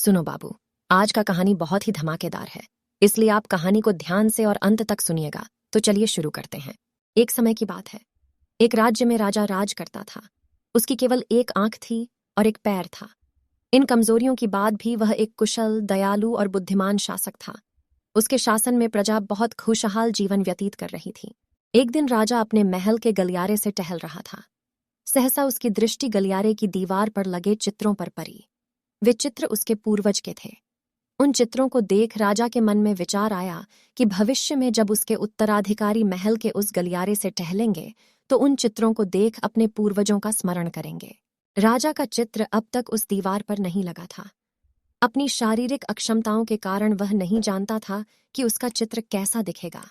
सुनो बाबू, आज का कहानी बहुत ही धमाकेदार है, इसलिए आप कहानी को ध्यान से और अंत तक सुनिएगा। तो चलिए शुरू करते हैं। एक समय की बात है। एक राज्य में राजा राज करता था। उसकी केवल एक आंख थी और एक पैर था। इन कमजोरियों की बाद भी वह एक कुशल, दयालु और बुद्धिमान शासक था। उसके शासन में प्रजा बहुत खुशहाल जीवन व्यतीत कर रही थी। एक दिन राजा अपने महल के गलियारे से टहल रहा था। सहसा उसकी दृष्टि गलियारे की दीवार पर लगे चित्रों पर पड़ी। वे चित्र उसके पूर्वज के थे। उन चित्रों को देख राजा के मन में विचार आया कि भविष्य में जब उसके उत्तराधिकारी महल के उस गलियारे से टहलेंगे तो उन चित्रों को देख अपने पूर्वजों का स्मरण करेंगे। राजा का चित्र अब तक उस दीवार पर नहीं लगा था। अपनी शारीरिक अक्षमताओं के कारण वह नहीं जानता था कि उसका चित्र कैसा दिखेगा,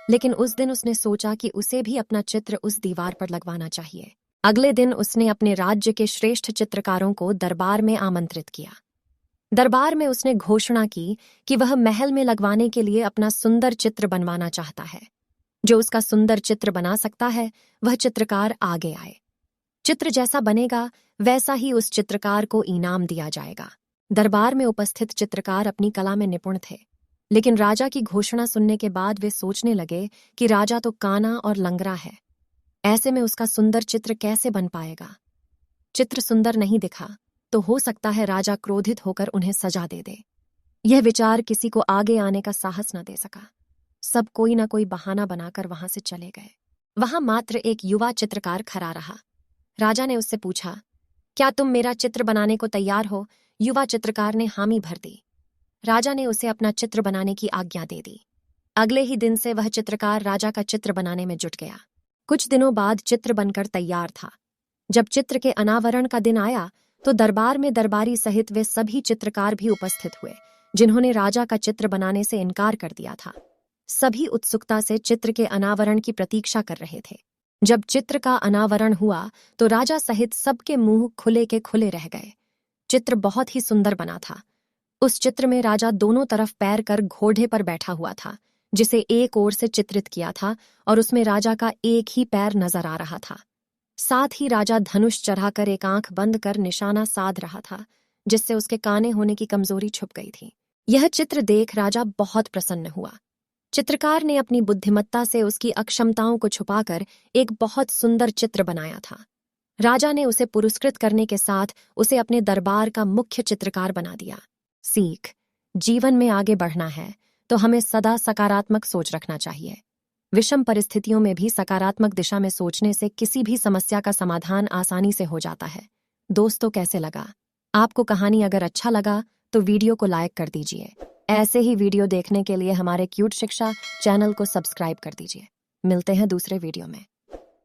लेकिन उस दिन उसने सोचा कि उसे भी अपना चित्र उस दीवार पर लगवाना चाहिए। अगले दिन उसने अपने राज्य के श्रेष्ठ चित्रकारों को दरबार में आमंत्रित किया। दरबार में उसने घोषणा की कि वह महल में लगवाने के लिए अपना सुंदर चित्र बनवाना चाहता है। जो उसका सुंदर चित्र बना सकता है वह चित्रकार आगे आए। चित्र जैसा बनेगा वैसा ही उस चित्रकार को इनाम दिया जाएगा। दरबार में उपस्थित चित्रकार अपनी कला में निपुण थे, लेकिन राजा की घोषणा सुनने के बाद वे सोचने लगे कि राजा तो काना और लंगड़ा है, ऐसे में उसका सुंदर चित्र कैसे बन पाएगा। चित्र सुंदर नहीं दिखा तो हो सकता है राजा क्रोधित होकर उन्हें सजा दे दे। यह विचार किसी को आगे आने का साहस न दे सका। सब कोई ना कोई बहाना बनाकर वहां से चले गए। वहां मात्र एक युवा चित्रकार खड़ा रहा। राजा ने उससे पूछा, क्या तुम मेरा चित्र बनाने को तैयार हो? युवा चित्रकार ने हामी भर दी। राजा ने उसे अपना चित्र बनाने की आज्ञा दे दी। अगले ही दिन से वह चित्रकार राजा का चित्र बनाने में जुट गया। कुछ दिनों बाद चित्र बनकर तैयार था। जब चित्र के अनावरण का दिन आया तो दरबार में दरबारी सहित वे सभी चित्रकार भी उपस्थित हुए जिन्होंने राजा का चित्र बनाने से इनकार कर दिया था। सभी उत्सुकता से चित्र के अनावरण की प्रतीक्षा कर रहे थे। जब चित्र का अनावरण हुआ तो राजा सहित सबके मुंह खुले के खुले रह गए। चित्र बहुत ही सुंदर बना था। उस चित्र में राजा दोनों तरफ पैर कर घोड़े पर बैठा हुआ था, जिसे एक ओर से चित्रित किया था और उसमें राजा का एक ही पैर नजर आ रहा था। साथ ही राजा धनुष चढ़ाकर एक आंख बंद कर निशाना साध रहा था, जिससे उसके काने होने की कमजोरी छुप गई थी। यह चित्र देख राजा बहुत प्रसन्न हुआ। चित्रकार ने अपनी बुद्धिमत्ता से उसकी अक्षमताओं को छुपाकर एक बहुत सुंदर चित्र बनाया था। राजा ने उसे पुरस्कृत करने के साथ उसे अपने दरबार का मुख्य चित्रकार बना दिया। सीख: जीवन में आगे बढ़ना है तो हमें सदा सकारात्मक सोच रखना चाहिए। विषम परिस्थितियों में भी सकारात्मक दिशा में सोचने से किसी भी समस्या का समाधान आसानी से हो जाता है। दोस्तों, कैसे लगा? आपको कहानी अगर अच्छा लगा तो वीडियो को लाइक कर दीजिए। ऐसे ही वीडियो देखने के लिए हमारे क्यूट शिक्षा चैनल को सब्सक्राइब कर दीजिए। मिलते हैं दूसरे वीडियो में।